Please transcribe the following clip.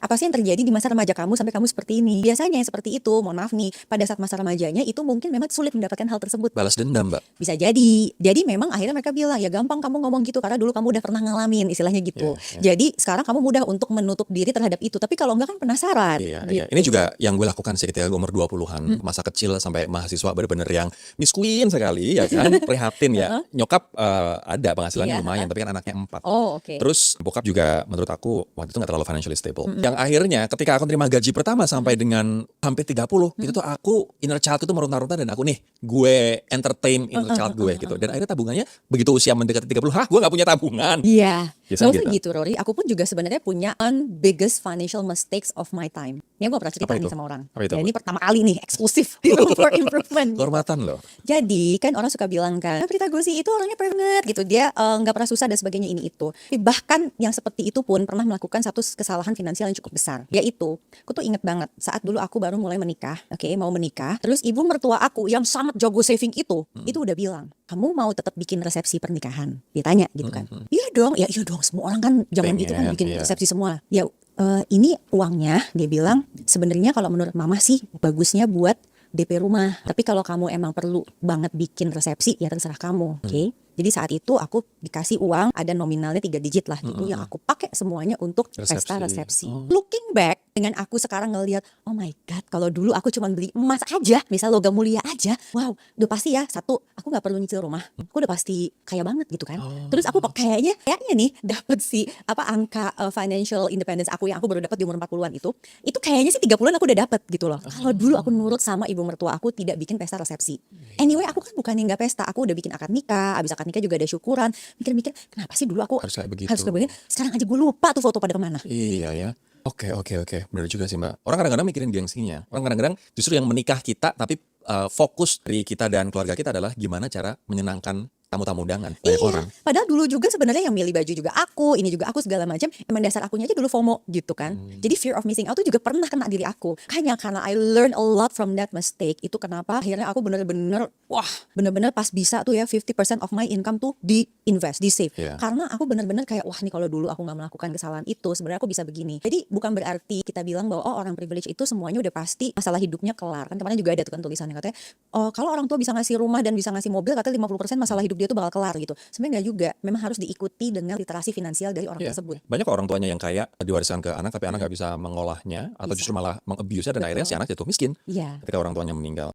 Apa sih yang terjadi di masa remaja kamu sampai kamu seperti ini? Biasanya yang seperti itu, mohon maaf nih, pada saat masa remajanya itu mungkin memang sulit mendapatkan hal tersebut. Balas dendam, Mbak. Bisa jadi. Jadi memang akhirnya mereka bilang, ya gampang kamu ngomong gitu karena dulu kamu udah pernah ngalamin, istilahnya gitu. Jadi sekarang kamu mudah untuk menutup diri terhadap itu. Tapi kalau enggak kan penasaran. Iya. Gitu. Ini juga yang gue lakukan sih ketika gue umur 20-an, masa kecil sampai mahasiswa bener-bener yang Miss Queen sekali, ya kan, prihatin ya. Nyokap ada penghasilannya lumayan, tapi kan anaknya 4. Oh, oke. Terus bokap juga menurut aku waktu itu gak terlalu financially stable. Yang akhirnya ketika aku terima gaji pertama sampai dengan hampir 30, itu tuh aku inner child itu meronta-ronta dan aku nih, gue entertain inner child gue gitu. Dan akhirnya tabungannya begitu usia mendekati 30, gue gak punya tabungan. Iya. Biasanya Gak usah gitu Rory, aku pun juga sebenarnya punya biggest financial mistakes of my time. Ini gue pernah cerita Apa nih itu? sama orang. Apa itu, Dan Bu? ini pertama kali nih, eksklusif di Room for Improvement. Kehormatan loh. Jadi kan orang suka bilang kan, Prita Gosi itu orangnya perfect gitu, dia nggak pernah susah dan sebagainya ini itu. Bahkan yang seperti itu pun pernah melakukan satu kesalahan finansial yang cukup besar. Yaitu, aku tuh inget banget saat dulu aku baru mulai menikah, mau menikah. Terus ibu mertua aku yang sangat jago saving itu udah bilang, kamu mau tetap bikin resepsi pernikahan? Ditanya gitu kan. Iya dong, ya iya dong. Semua orang kan zaman itu kan Pengen, bikin iya. resepsi semua. Ya ini uangnya, dia bilang sebenarnya kalau menurut mama sih bagusnya buat DP rumah. Tapi kalau kamu emang perlu banget bikin resepsi, ya terserah kamu, oke? Jadi saat itu aku dikasih uang, ada nominalnya 3 digit lah gitu, yang aku pakai semuanya untuk pesta resepsi. Looking back, dengan aku sekarang ngelihat, oh my god, kalau dulu aku cuma beli emas aja, misal logam mulia aja, wow, udah pasti ya, satu, aku nggak perlu nyicil rumah, aku udah pasti kaya banget gitu kan. Terus aku kayaknya nih dapat si angka financial independence aku yang aku baru dapat di umur 40-an itu kayaknya sih 3 bulan aku udah dapat gitu loh. Kalau dulu aku nurut sama ibu mertua aku tidak bikin pesta resepsi. Anyway, aku kan bukan yang nggak pesta, aku udah bikin akad nikah, abis akad nikah juga ada syukuran. Mikir-mikir, kenapa sih dulu aku Harus kayak begitu. harus begini? Sekarang aja gue lupa tuh foto pada kemana. Iya ya. Oke. Benar juga sih, Mbak. Orang kadang-kadang mikirin gengsinya. Orang kadang-kadang justru yang menikah kita, tapi fokus dari kita dan keluarga kita adalah gimana cara menyenangkan tamu-tamu undangan banyak orang. Padahal dulu juga sebenarnya yang milih baju juga aku, ini juga aku segala macam. Emang dasar akunya aja dulu FOMO gitu kan. Jadi fear of missing out tuh juga pernah kena diri aku. Hanya karena I learn a lot from that mistake. Itu kenapa akhirnya aku bener-bener pas bisa tuh ya 50% of my income tuh di-invest, di-save. Karena aku bener-bener kayak wah nih kalau dulu aku gak melakukan kesalahan itu sebenarnya aku bisa begini. Jadi bukan berarti kita bilang bahwa orang privilege itu semuanya udah pasti masalah hidupnya kelar. Kan kemarin juga ada tuh kan tulisannya katanya kalau orang tua bisa ngasih rumah dan bisa ngasih mobil katanya 50% masalah hidup dia tuh bakal kelar gitu. Sebenarnya nggak juga, memang harus diikuti dengan literasi finansial dari orang tersebut. Banyak orang tuanya yang kaya diwariskan ke anak tapi anak nggak bisa mengolahnya atau justru malah mengabuse dan akhirnya si anak jatuh miskin ketika orang tuanya meninggal.